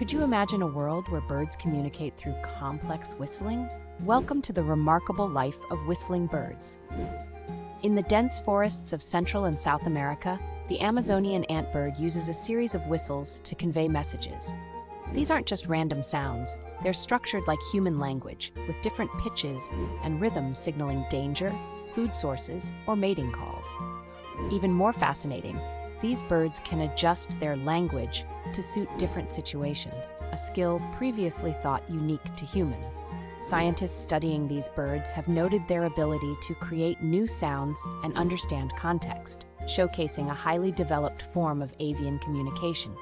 Could you imagine a world where birds communicate through complex whistling? Welcome to the remarkable life of whistling birds. In the dense forests of Central and South America, the Amazonian antbird uses a series of whistles to convey messages. These aren't just random sounds, they're structured like human language, with different pitches and rhythms signaling danger, food sources, or mating calls. Even more fascinating, these birds can adjust their language to suit different situations, a skill previously thought unique to humans. Scientists studying these birds have noted their ability to create new sounds and understand context, showcasing a highly developed form of avian communication.